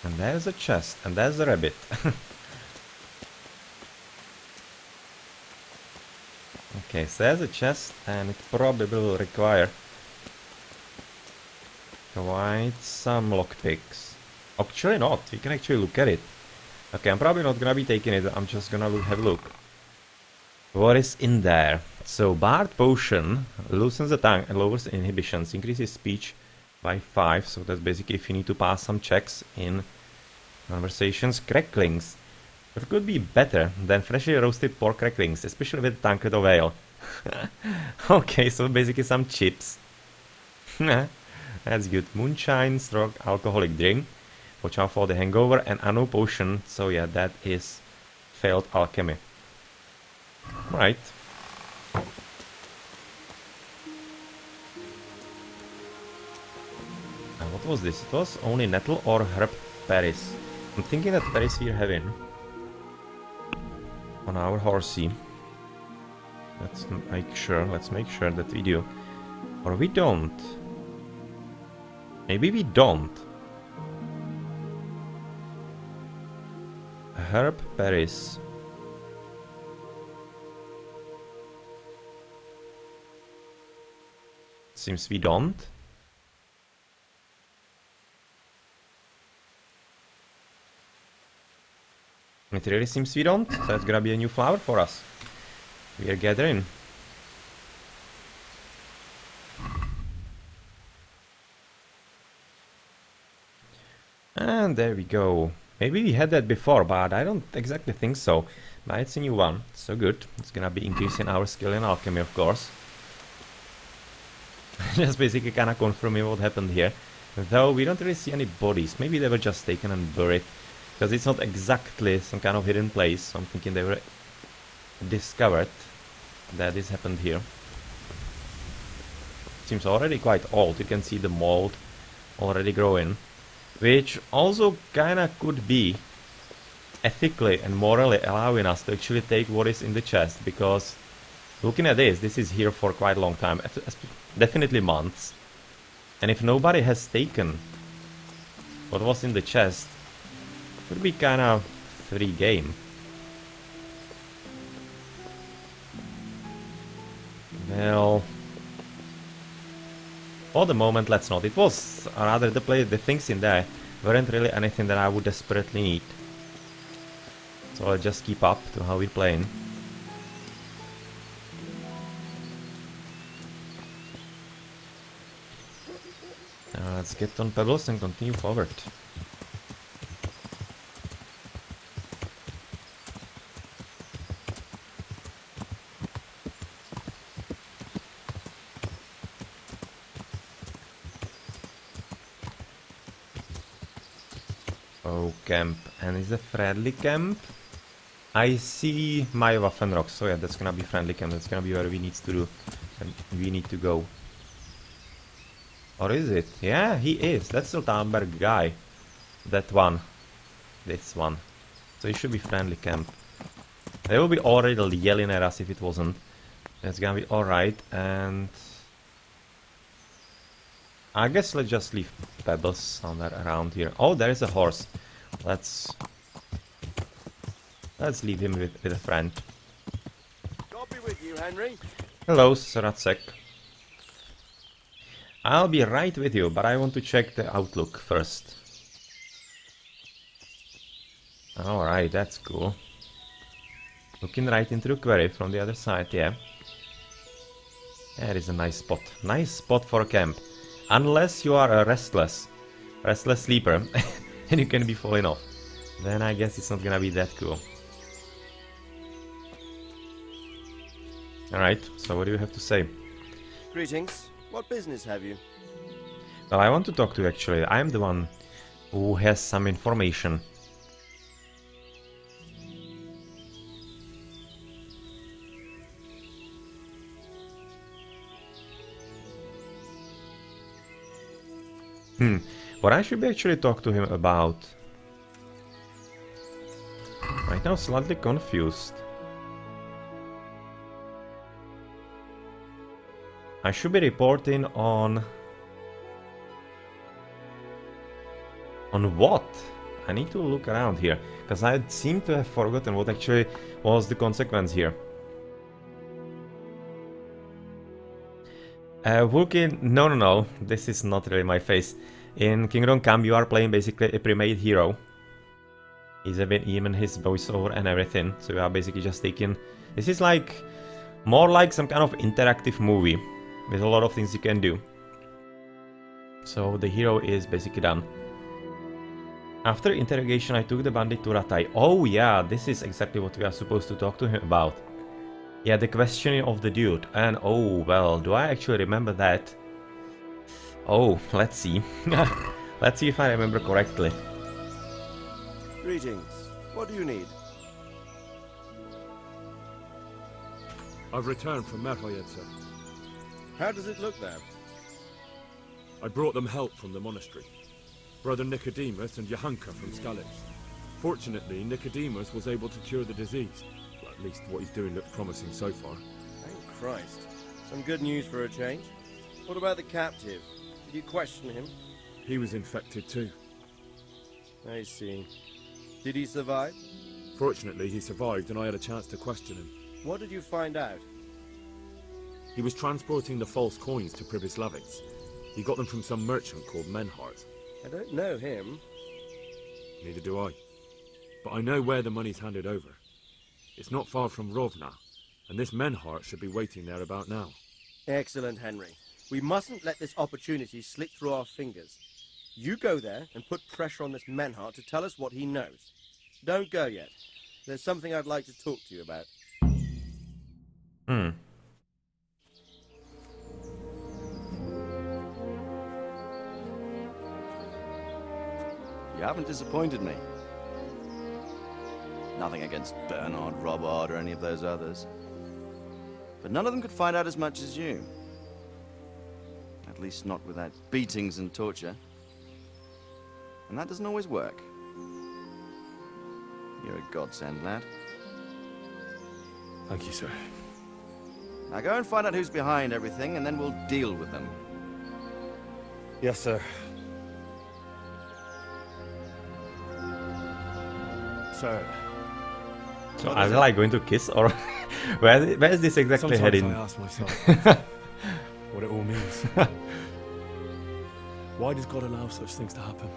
Speaker 1: And there's a chest, and there's a rabbit. Okay, so there's a chest, and it probably will require quite some lockpicks. Actually not, we can actually look at it. Okay, I'm probably not gonna be taking it, I'm just gonna have a look. What is in there? So, Bard Potion loosens the tongue and lowers inhibitions, increases speech by 5, so that's basically if you need to pass some checks in conversations. Cracklings. It could be better than freshly roasted pork cracklings, especially with tankard of ale. Okay, so basically some chips. That's good. Moonshine, strong alcoholic drink. Watch out for the hangover, and Anno Potion. So yeah, that is failed alchemy. Right. What was this? It was only nettle or herb Paris. I'm thinking that Paris we're having on our horsey. Let's make sure that we do. Or we don't. Maybe we don't. Herb Paris. Seems we don't. It really seems we don't, so it's gonna be a new flower for us. We are gathering. And there we go. Maybe we had that before, but I don't exactly think so. But it's a new one, so good. It's gonna be increasing our skill in alchemy, of course. Just basically kinda confirming what happened here. Though we don't really see any bodies. Maybe they were just taken and buried. Because it's not exactly some kind of hidden place, so I'm thinking they were discovered that this happened here. Seems already quite old, you can see the mold already growing. Which also kinda could be ethically and morally allowing us to actually take what is in the chest, because looking at this is here for quite a long time, definitely months. And if nobody has taken what was in the chest, would be kind of free game. Well, for the moment, let's not. It was rather the things in there weren't really anything that I would desperately need. So I'll just keep up to how we're playing. Let's get on pebbles and continue forward. Oh, camp. And is a friendly camp? I see my Waffenrock, so yeah, that's gonna be friendly camp. That's gonna be where we need to do. We need to go. Or is it? Yeah, he is. That's the Talmberg guy. That one. This one. So it should be friendly camp. They will be already yelling at us if it wasn't. That's gonna be alright, and I guess let's just leave pebbles somewhere around here. Oh, there is a horse. Let's leave him with a friend.
Speaker 2: God be with you, Henry.
Speaker 1: Hello, Saratsek. I'll be right with you, but I want to check the outlook first. Alright, that's cool. Looking right into the quarry from the other side, yeah. That is a nice spot. Nice spot for a camp. Unless you are a restless sleeper and you can be falling off. Then I guess it's not gonna be that cool. Alright, so what do you have to say?
Speaker 2: Greetings. What business have you?
Speaker 1: Well, I want to talk to you actually. I'm the one who has some information. What I should be actually talk to him about? Right now, slightly confused. I should be reporting on what? I need to look around here, because I seem to have forgotten what actually was the consequence here. Vulcan, no, this is not really my face. In Kingdom Come, you are playing basically a pre-made hero. He's even his voiceover and everything, so you are basically just taking... This is like more like some kind of interactive movie with a lot of things you can do. So the hero is basically done. After interrogation, I took the bandit to Ratai. Oh yeah, this is exactly what we are supposed to talk to him about. Yeah, the questioning of the dude. And oh well, do I actually remember that? Oh, let's see. Let's see if I remember correctly.
Speaker 2: Greetings. What do you need?
Speaker 7: I've returned from Merhoyed, sir.
Speaker 2: How does it look there?
Speaker 7: I brought them help from the monastery. Brother Nicodemus and Johanka from Skalitz. Fortunately, Nicodemus was able to cure the disease. Well, at least what he's doing looks promising so far.
Speaker 2: Thank Christ. Some good news for a change. What about the captive? Did you question him?
Speaker 7: He was infected too.
Speaker 2: I see. Did he survive?
Speaker 7: Fortunately, he survived and I had a chance to question him.
Speaker 2: What did you find out?
Speaker 7: He was transporting the false coins to Pribyslavitz. He got them from some merchant called Menhart.
Speaker 2: I don't know him.
Speaker 7: Neither do I. But I know where the money's handed over. It's not far from Rovna, and this Menhart should be waiting there about now.
Speaker 2: Excellent, Henry. We mustn't let this opportunity slip through our fingers. You go there and put pressure on this Menhart to tell us what he knows. Don't go yet. There's something I'd like to talk to you about.
Speaker 10: You haven't disappointed me. Nothing against Bernard, Robard, or any of those others. But none of them could find out as much as you. At least not without beatings and torture. And that doesn't always work. You're a godsend, lad.
Speaker 7: Thank you, sir.
Speaker 10: Now go and find out who's behind everything, and then we'll deal with them.
Speaker 7: Yes, sir. Sir.
Speaker 1: So are they like going to kiss, or where is this exactly
Speaker 7: Sometimes
Speaker 1: heading?
Speaker 7: I ask myself what it all means. Why does God allow such things to happen?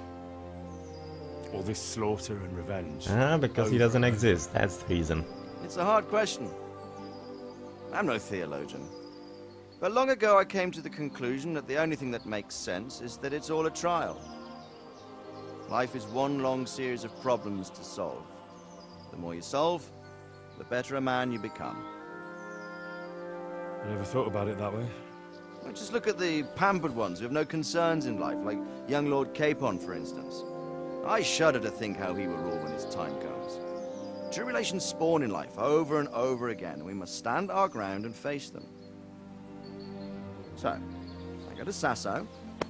Speaker 7: All this slaughter and revenge.
Speaker 1: Because he doesn't exist. That's the reason.
Speaker 10: It's a hard question. I'm no theologian. But long ago I came to the conclusion that the only thing that makes sense is that it's all a trial. Life is one long series of problems to solve. The more you solve, the better a man you become.
Speaker 7: I never thought about it that way.
Speaker 10: Well, just look at the pampered ones who have no concerns in life, like young Lord Capon, for instance. I shudder to think how he will rule when his time comes. Tribulations spawn in life over and over again, and we must stand our ground and face them. So, I go to Sasso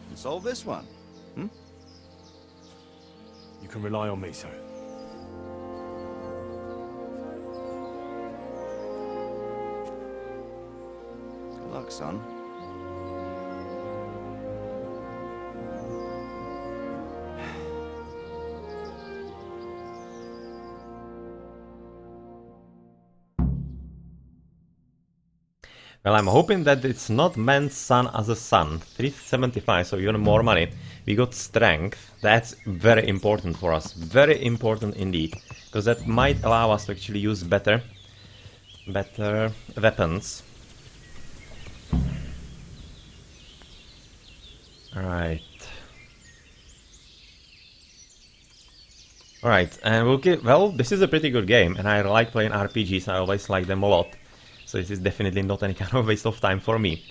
Speaker 10: and solve this one.
Speaker 7: You can rely on me, sir.
Speaker 10: Good luck, son.
Speaker 1: Well, I'm hoping that it's not man's son as a son. 375, so even more money. We got strength. That's very important for us. Very important indeed. Because that might allow us to actually use better weapons. Alright. Alright, and we'll get... Well, this is a pretty good game, and I like playing RPGs. I always like them a lot. So this is definitely not any kind of waste of time for me.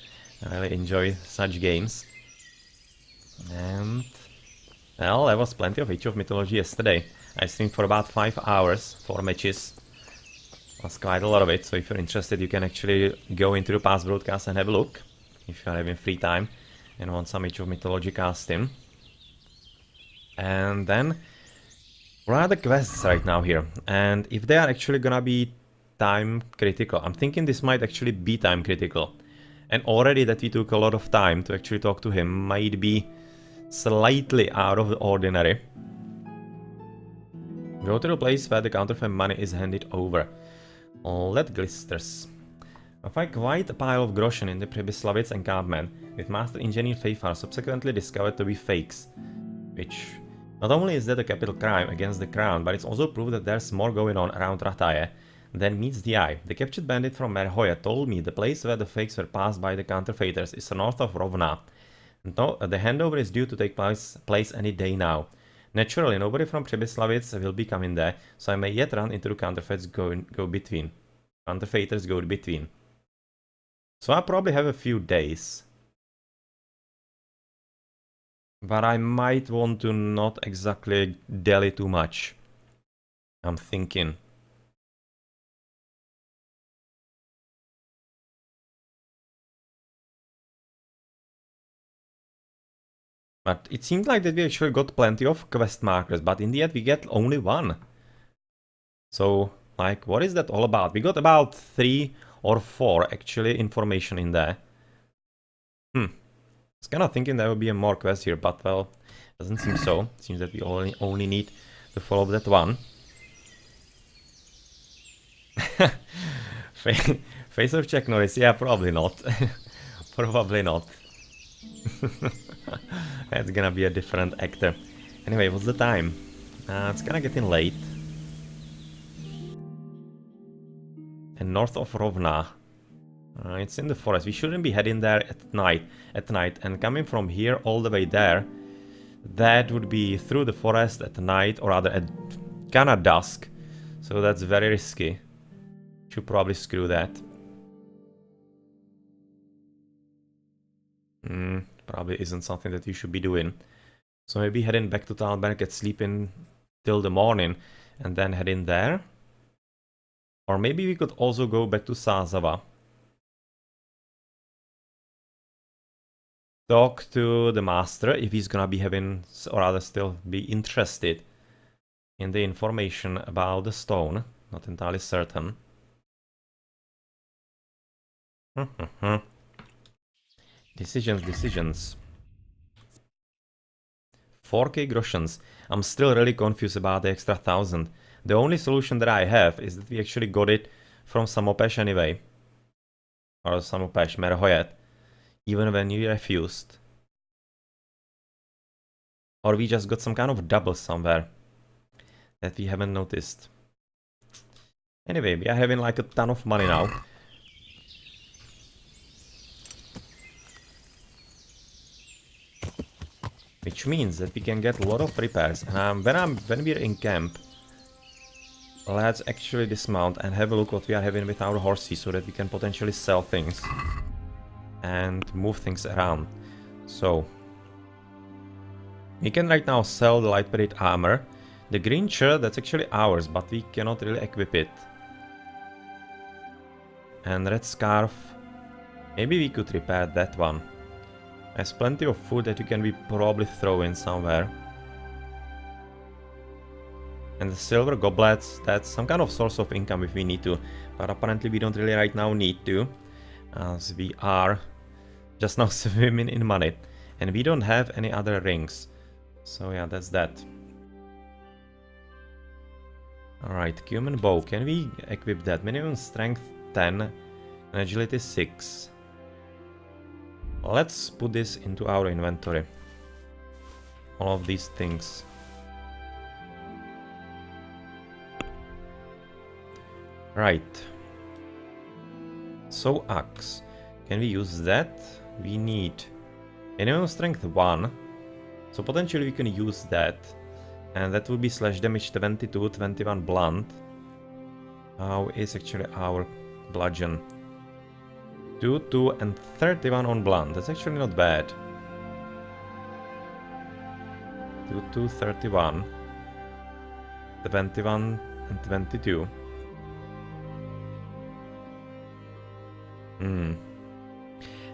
Speaker 1: I really enjoy such games. And... well, there was plenty of Age of Mythology yesterday. I streamed for about 5 hours, 4 matches. Was quite a lot of it, so if you're interested you can actually go into the past broadcast and have a look. If you're having free time and want some Age of Mythology casting. And then... what are the quests right now here? And if they are actually gonna be time critical. I'm thinking this might actually be time critical. And already that we took a lot of time to actually talk to him might be slightly out of the ordinary. Go to the place where the counterfeit money is handed over. All that glisters. I find quite a pile of groschen in the Přemyslavec encampment, with Master Engineer Feifar subsequently discovered to be fakes. Which, not only is that a capital crime against the crown, but it's also proof that there's more going on around Rataje than meets the eye. The captured bandit from Merhoja told me the place where the fakes were passed by the counterfeiters is north of Rovna. No, the handover is due to take place any day now. Naturally, nobody from Přemyslavec will be coming there, so I may yet run into the counterfeiters go between. So I probably have a few days. But I might want to not exactly dally too much. I'm thinking. But it seemed like that we actually got plenty of quest markers, but in the end we get only one. So, like, what is that all about? We got about 3 or 4 actually information in there. I was kind of thinking there would be a more quest here, but well, doesn't seem so. It seems that we only need to follow that one. Face of Chuck Norris, yeah, probably not. Probably not. It's gonna be a different actor. Anyway, what's the time? It's kinda getting late. And north of Rovna. It's in the forest. We shouldn't be heading there at night. And coming from here all the way there, that would be through the forest at night, or rather at kinda dusk. So that's very risky. Should probably screw that. Probably isn't something that you should be doing. So maybe heading back to Talberg, get sleeping till the morning, and then head in there. Or maybe we could also go back to Sázava. Talk to the master if he's gonna be having, or rather still be interested in the information about the stone. Not entirely certain. Decisions. 4k groshens. I'm still really confused about the extra 1000. The only solution that I have is that we actually got it from Samopeš anyway. Or Samopeš, Merhojet. Even when you refused. Or we just got some kind of double somewhere that we haven't noticed. Anyway, we are having like a ton of money now. Which means that we can get a lot of repairs. And when we're in camp, let's actually dismount and have a look what we are having with our horses, so that we can potentially sell things and move things around. So We can right now sell the light parade armor. The green shirt, that's actually ours, but we cannot really equip it. And red scarf, maybe we could repair that one. There's plenty of food that you can be probably throw in somewhere. And the silver goblets, that's some kind of source of income if we need to. But apparently we don't really right now need to, as we are just now swimming in money. And we don't have any other rings. So yeah, that's that. Alright, human bow. Can we equip that? Minimum strength 10 and agility 6. Let's put this into our inventory. All of these things. Right. So axe. Can we use that? We need minimum strength 1. So potentially we can use that. And that would be slash damage 22, 21 blunt. How is actually our bludgeon? 2, 2 and 31 on blunt. That's actually not bad. 2, 2, 31. 21 and 22.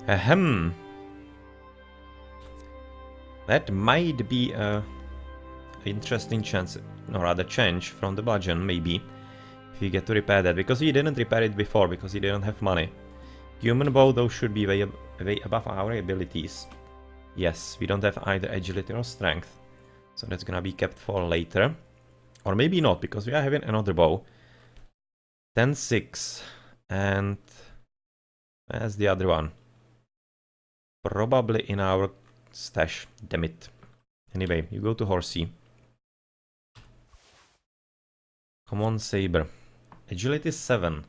Speaker 1: Ahem. That might be a interesting chance, or rather change from the bludgeon, maybe. If we get to repair that, because he didn't repair it before, because he didn't have money. Human bow, though, should be way above our abilities. Yes, we don't have either agility or strength. So that's gonna be kept for later. Or maybe not, because we are having another bow. 10, 6. And where's the other one? Probably in our stash. Damn it. Anyway, you go to Horsey. Come on, Saber. Agility 7.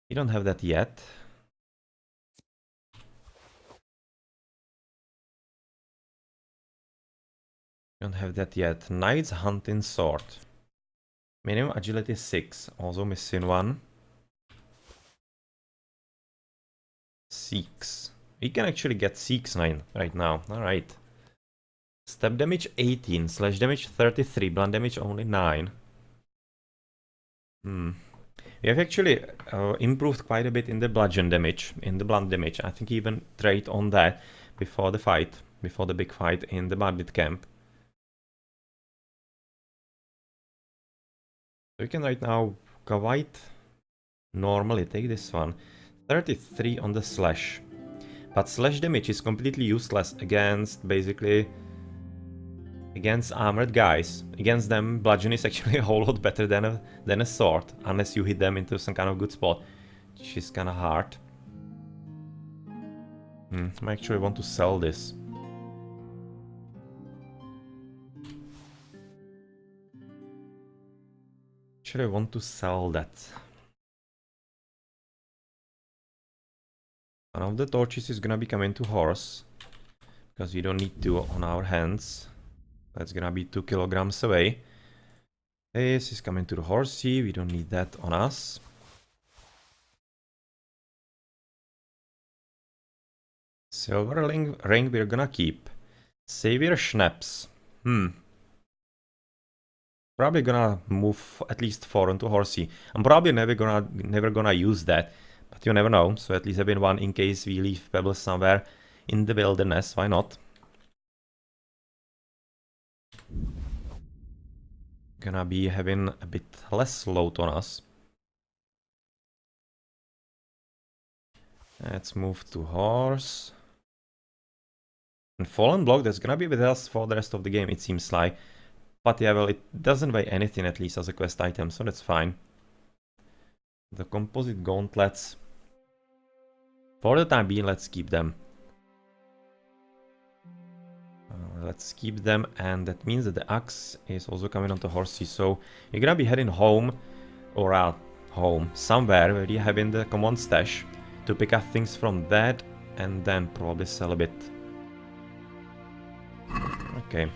Speaker 1: We don't have that yet. Don't have that yet. Knight's Hunting Sword. Minimum agility 6. Also missing one. 6. We can actually get 6-9 right now. Alright. Step damage 18. Slash damage 33. Blunt damage only 9. We have actually improved quite a bit in the bludgeon damage. In the blunt damage. I think even trade on that before the fight. Before the big fight in the bandit camp. We can right now quite normally take this one. 33 on the slash. But slash damage is completely useless against, basically, against armored guys. Against them, bludgeon is actually a whole lot better than a sword. Unless you hit them into some kind of good spot. Which is kind of hard. I actually want to sell this. Actually, I want to sell that. One of the torches is gonna be coming to horse. Because we don't need two on our hands. That's gonna be 2 kilograms away. This is coming to the horsey. We don't need that on us. Silver ring we're gonna keep. Savior Schnapps. Probably gonna move at least 4 onto horsey. I'm probably never gonna use that. But you never know. So at least having one in case we leave pebbles somewhere in the wilderness. Why not? Gonna be having a bit less load on us. Let's move to horse. And fallen block, that's gonna be with us for the rest of the game, it seems like. But yeah, well, it doesn't weigh anything at least as a quest item, so that's fine. The composite gauntlets. For the time being, let's keep them. Let's keep them, and that means that the axe is also coming onto horsey. So you're gonna be heading home, or home, somewhere where you're having the command stash to pick up things from that, and then probably sell a bit. Okay,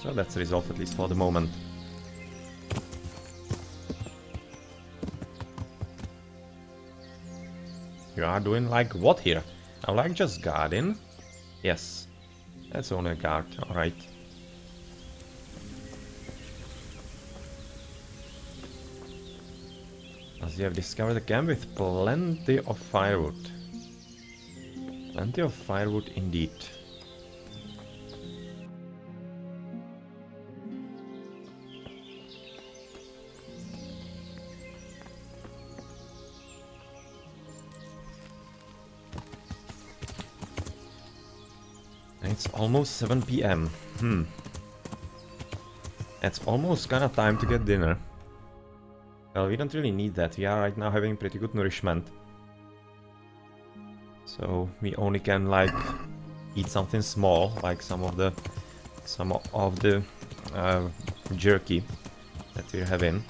Speaker 1: so that's resolved at least for the moment. You are doing like what here? I like just guarding. Yes, that's only a guard, alright. As you have discovered a camp with plenty of firewood. Plenty of firewood indeed. And it's almost 7 p.m. It's almost kinda time to get dinner. Well, we don't really need that. We are right now having pretty good nourishment. So we only can like eat something small, like some of the jerky that we're having.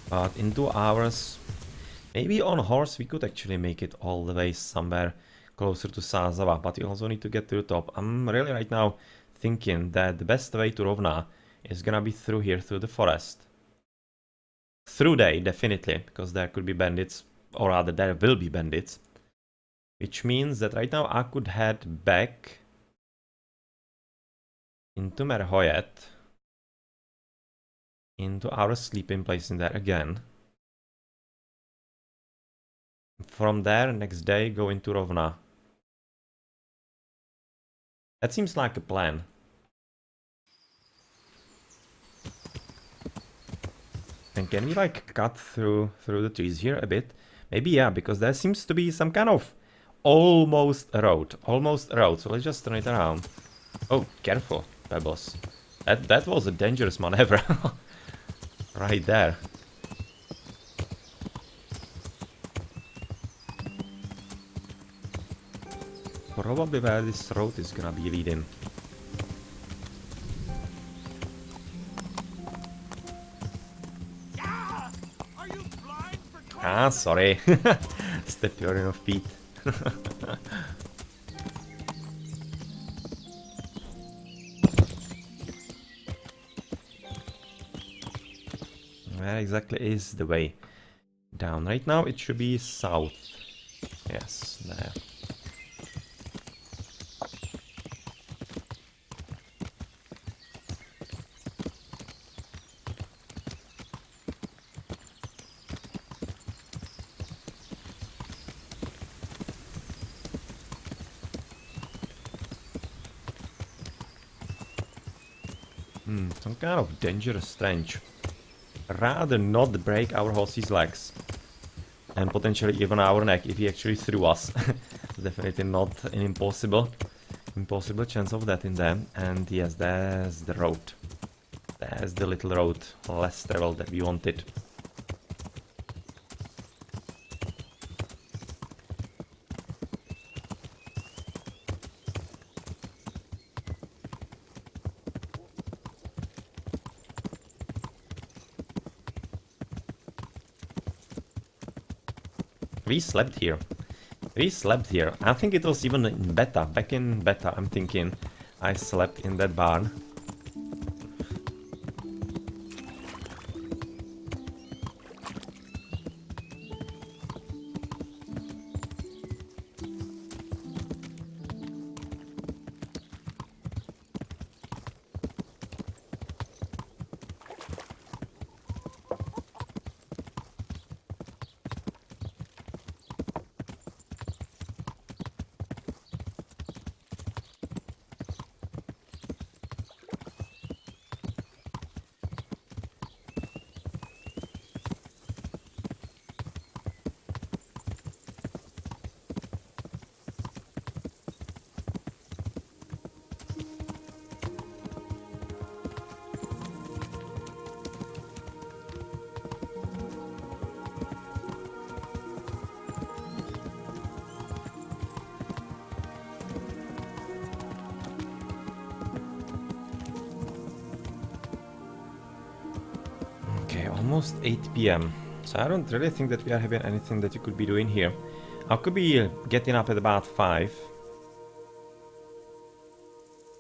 Speaker 1: But in 2 hours, maybe on horse we could actually make it all the way somewhere closer to Sazawa, but you also need to get to the top. I'm really right now thinking that the best way to Rovna is gonna be through here, through the forest. Through there, definitely, because there could be bandits, or rather there will be bandits. Which means that right now I could head back into Merhoyet, into our sleeping place in there again. From there, next day, go into Rovna. That seems like a plan. And can we like cut through the trees here a bit? Maybe yeah, because there seems to be some kind of almost a road. Almost a road. So let's just turn it around. Oh, careful, Pebbles. That was a dangerous maneuver. Right there. Probably where this road is gonna be leading. Ah, sorry. Step on your feet. Where exactly is the way down? Right now it should be south. Yes, there. Some kind of dangerous trench. Rather not break our horse's legs. And potentially even our neck if he actually threw us. Definitely not an impossible chance of that in them. And yes, there's the road. There's the little road, less travel that we wanted. We slept here. We slept here. I think it was even in beta. Back in beta, I'm thinking I slept in that barn. Almost 8 p.m. So I don't really think that we are having anything that you could be doing here. I could be getting up at about 5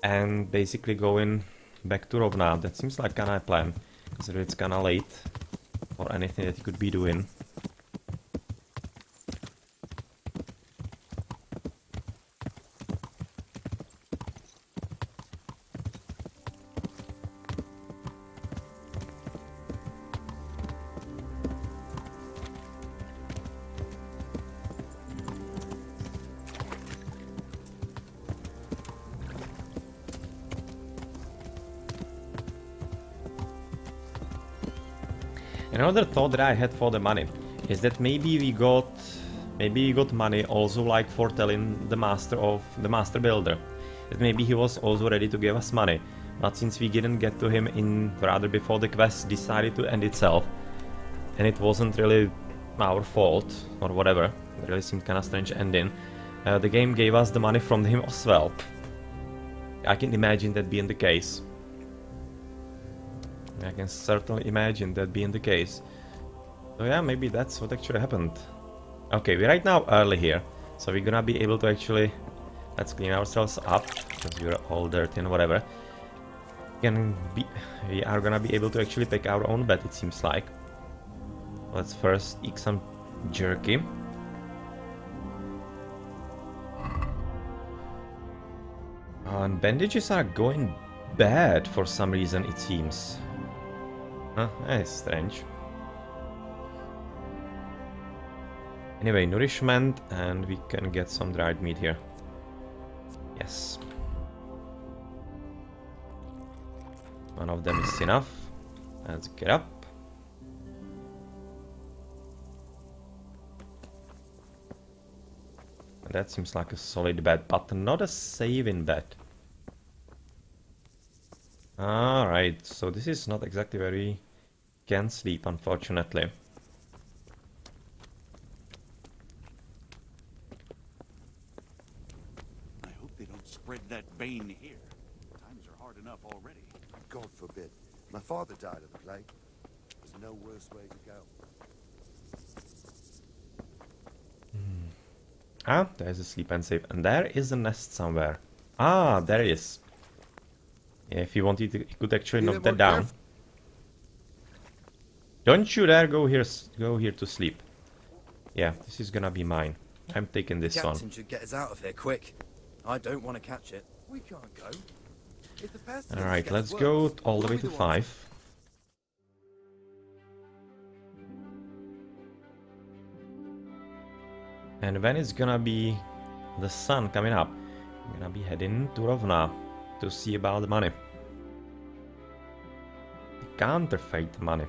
Speaker 1: and basically going back to Rovna. That seems like kinda a plan, considering it's kinda late for anything that you could be doing. Another thought that I had for the money is that maybe we got money also like for telling the master builder that maybe he was also ready to give us money, but since we didn't get to him in rather before the quest decided to end itself, and it wasn't really our fault or whatever, it really seemed kind of strange ending. The game gave us the money from him as well. I can imagine that being the case. I can certainly imagine that being the case. So yeah, maybe that's what actually happened. Okay, we're right now early here, so we're gonna be able to actually... Let's clean ourselves up, because we're all dirty and whatever. We are gonna be able to actually pick our own bed, it seems like. Let's first eat some jerky. And bandages are going bad for some reason, it seems. Huh, that's strange. Anyway, nourishment, and we can get some dried meat here. Yes. One of them is enough. Let's get up. That seems like a solid bed, but not a saving bed. Alright, so this is not exactly where we can sleep, unfortunately.
Speaker 11: I hope they don't spread that bane here. Times are hard enough already.
Speaker 4: God forbid. My father died of the plague. There's no worse way to go.
Speaker 1: Ah, there's a sleep and save. And there is a nest somewhere. Ah, there it is. Yeah, if you wanted, you could actually knock that down. Don't you dare go here to sleep. Yeah, this is gonna be mine. I'm taking this one.
Speaker 2: Captain should get us out of here quick. I don't want to catch it.
Speaker 4: We can't go. If the pest
Speaker 1: Alright, let's go all the way to 5. And when it's gonna be the sun coming up, I'm gonna be heading to Rovna to see about the money. The counterfeit money.